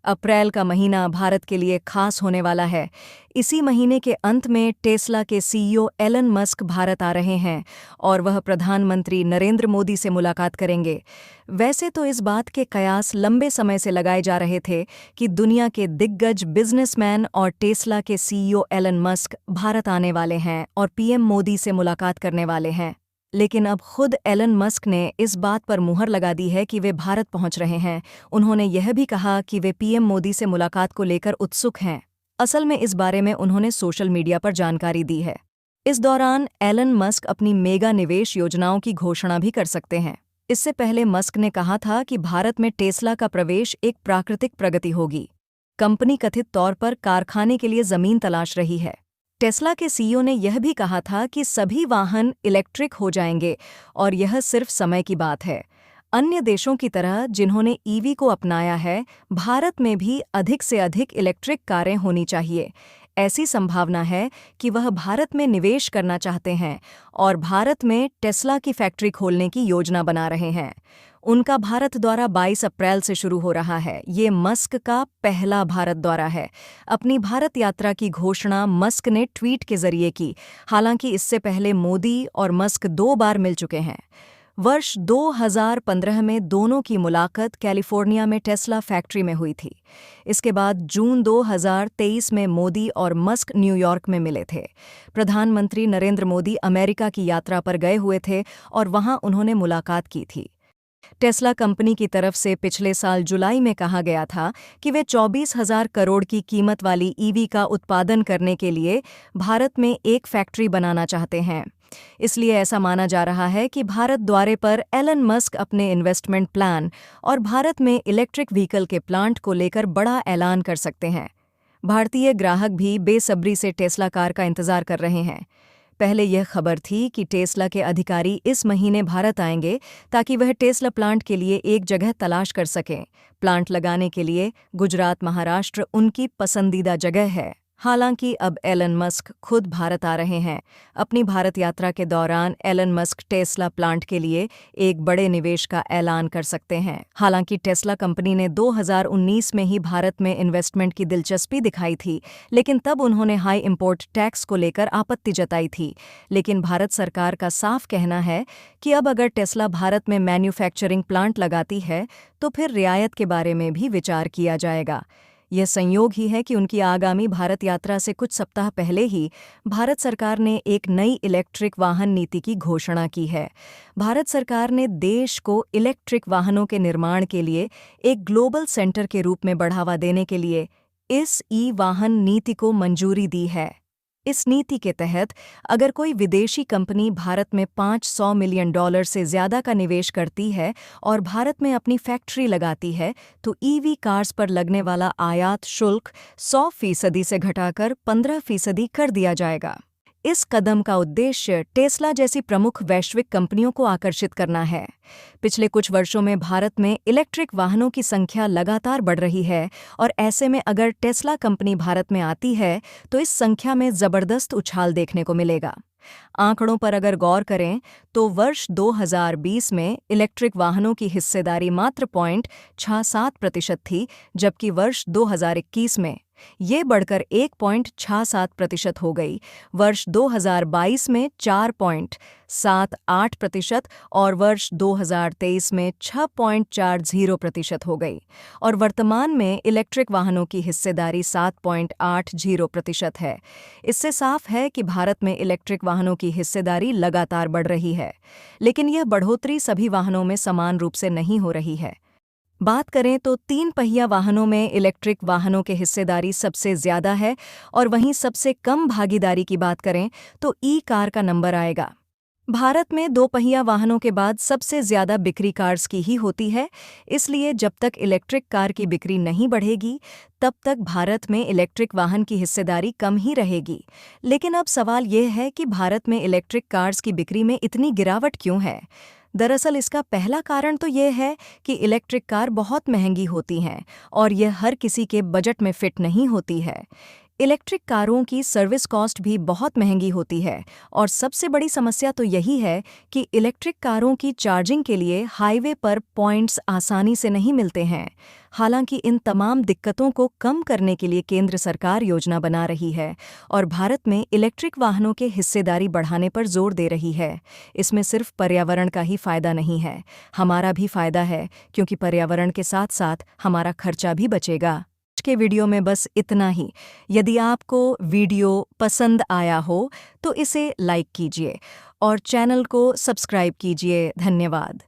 अप्रैल का महीना भारत के लिए खास होने वाला है। इसी महीने के अंत में टेस्ला के सीईओ एलन मस्क भारत आ रहे हैं और वह प्रधानमंत्री नरेंद्र मोदी से मुलाकात करेंगे। वैसे तो इस बात के कयास लंबे समय से लगाए जा रहे थे कि दुनिया के दिग्गज बिजनेसमैन और टेस्ला के सीईओ एलन मस्क भारत आने वाले हैं और पीएम मोदी से मुलाकात करने वाले हैं। लेकिन अब खुद एलन मस्क ने इस बात पर मुहर लगा दी है कि वे भारत पहुंच रहे हैं। उन्होंने यह भी कहा कि वे पीएम मोदी से मुलाकात को लेकर उत्सुक हैं। असल में इस बारे में उन्होंने सोशल मीडिया पर जानकारी दी है। इस दौरान एलन मस्क अपनी मेगा निवेश योजनाओं की घोषणा भी कर सकते हैं। इससे पहले मस्क ने कहा था कि भारत में टेस्ला का प्रवेश एक प्राकृतिक प्रगति होगी। कंपनी कथित तौर पर कारखाने के लिए जमीन तलाश रही है। टेस्ला के सीईओ ने यह भी कहा था कि सभी वाहन इलेक्ट्रिक हो जाएंगे और यह सिर्फ समय की बात है। अन्य देशों की तरह जिन्होंने ईवी को अपनाया है, भारत में भी अधिक से अधिक इलेक्ट्रिक कारें होनी चाहिए। ऐसी संभावना है कि वह भारत में निवेश करना चाहते हैं और भारत में टेस्ला की फैक्ट्री खोलने की योजना बना रहे हैं। उनका भारत दौरा 22 अप्रैल से शुरू हो रहा है। ये मस्क का पहला भारत दौरा है। अपनी भारत यात्रा की घोषणा मस्क ने ट्वीट के जरिए की। हालांकि इससे पहले मोदी और मस्क 2 बार मिल चुके हैं। वर्ष 2015 में दोनों की मुलाकात कैलिफोर्निया में टेस्ला फैक्ट्री में हुई थी। इसके बाद जून 2023 में मोदी और मस्क न्यूयॉर्क में मिले थे। प्रधानमंत्री नरेंद्र मोदी अमेरिका की यात्रा पर गए हुए थे और वहां उन्होंने मुलाकात की थी। टेस्ला कंपनी की तरफ से पिछले साल जुलाई में कहा गया था कि वे 24,000 करोड़ की कीमत वाली ईवी का उत्पादन करने के लिए भारत में एक फैक्ट्री बनाना चाहते हैं। इसलिए ऐसा माना जा रहा है कि भारत दौरे पर एलन मस्क अपने इन्वेस्टमेंट प्लान और भारत में इलेक्ट्रिक व्हीकल के प्लांट को लेकर बड़ा ऐलान कर सकते हैं। भारतीय ग्राहक भी बेसब्री से टेस्ला कार का इंतजार कर रहे हैं। पहले यह खबर थी कि टेस्ला के अधिकारी इस महीने भारत आएंगे ताकि वह टेस्ला प्लांट के लिए एक जगह तलाश कर सकें। प्लांट लगाने के लिए गुजरात, महाराष्ट्र उनकी पसंदीदा जगह है। हालांकि अब एलन मस्क खुद भारत आ रहे हैं। अपनी भारत यात्रा के दौरान एलन मस्क टेस्ला प्लांट के लिए एक बड़े निवेश का ऐलान कर सकते हैं। हालांकि टेस्ला कंपनी ने 2019 में ही भारत में इन्वेस्टमेंट की दिलचस्पी दिखाई थी, लेकिन तब उन्होंने हाई इंपोर्ट टैक्स को लेकर आपत्ति जताई थी। लेकिन भारत सरकार का साफ कहना है कि अब अगर टेस्ला भारत में मैन्युफैक्चरिंग प्लांट लगाती है तो फिर रियायत के बारे में भी विचार किया जाएगा। यह संयोग ही है कि उनकी आगामी भारत यात्रा से कुछ सप्ताह पहले ही भारत सरकार ने एक नई इलेक्ट्रिक वाहन नीति की घोषणा की है। भारत सरकार ने देश को इलेक्ट्रिक वाहनों के निर्माण के लिए एक ग्लोबल सेंटर के रूप में बढ़ावा देने के लिए इस ई-वाहन नीति को मंजूरी दी है। इस नीति के तहत अगर कोई विदेशी कंपनी भारत में $500 मिलियन से ज़्यादा का निवेश करती है और भारत में अपनी फैक्ट्री लगाती है तो ईवी कार्स पर लगने वाला आयात शुल्क 100% से घटाकर 15% कर दिया जाएगा। इस कदम का उद्देश्य टेस्ला जैसी प्रमुख वैश्विक कंपनियों को आकर्षित करना है। पिछले कुछ वर्षों में भारत में इलेक्ट्रिक वाहनों की संख्या लगातार बढ़ रही है और ऐसे में अगर टेस्ला कंपनी भारत में आती है तो इस संख्या में जबरदस्त उछाल देखने को मिलेगा। आंकड़ों पर अगर गौर करें तो वर्ष 2020 में इलेक्ट्रिक वाहनों की हिस्सेदारी मात्र 0.67% थी, जबकि वर्ष 2021 में ये बढ़कर 1.68% हो गई। वर्ष 2022 में 4.78% और वर्ष 2023 में 6.40% हो गई और वर्तमान में इलेक्ट्रिक वाहनों की हिस्सेदारी 7.80% है। इससे साफ है कि भारत में इलेक्ट्रिक वाहनों की हिस्सेदारी लगातार बढ़ रही है, लेकिन यह बढ़ोतरी सभी वाहनों में समान रूप से नहीं हो रही है। बात करें तो 3 पहिया वाहनों में इलेक्ट्रिक वाहनों के हिस्सेदारी सबसे ज़्यादा है और वहीं सबसे कम भागीदारी की बात करें तो ई कार का नंबर आएगा। भारत में 2 पहिया वाहनों के बाद सबसे ज़्यादा बिक्री कार्स की ही होती है। इसलिए जब तक इलेक्ट्रिक कार की बिक्री नहीं बढ़ेगी तब तक भारत में इलेक्ट्रिक वाहन की हिस्सेदारी कम ही रहेगी। लेकिन अब सवाल यह है कि भारत में इलेक्ट्रिक कार्स की बिक्री में इतनी गिरावट क्यों है। दरअसल इसका पहला कारण तो यह है कि इलेक्ट्रिक कार बहुत महंगी होती हैं और यह हर किसी के बजट में फिट नहीं होती है। इलेक्ट्रिक कारों की सर्विस कॉस्ट भी बहुत महंगी होती है और सबसे बड़ी समस्या तो यही है कि इलेक्ट्रिक कारों की चार्जिंग के लिए हाईवे पर पॉइंट्स आसानी से नहीं मिलते हैं। हालांकि इन तमाम दिक्कतों को कम करने के लिए केंद्र सरकार योजना बना रही है और भारत में इलेक्ट्रिक वाहनों के हिस्सेदारी बढ़ाने पर जोर दे रही है। इसमें सिर्फ पर्यावरण का ही फायदा नहीं है, हमारा भी फायदा है, क्योंकि पर्यावरण के साथ साथ हमारा खर्चा भी बचेगा। आज के वीडियो में बस इतना ही। यदि आपको वीडियो पसंद आया हो तो इसे लाइक कीजिए और चैनल को सब्सक्राइब कीजिए। धन्यवाद।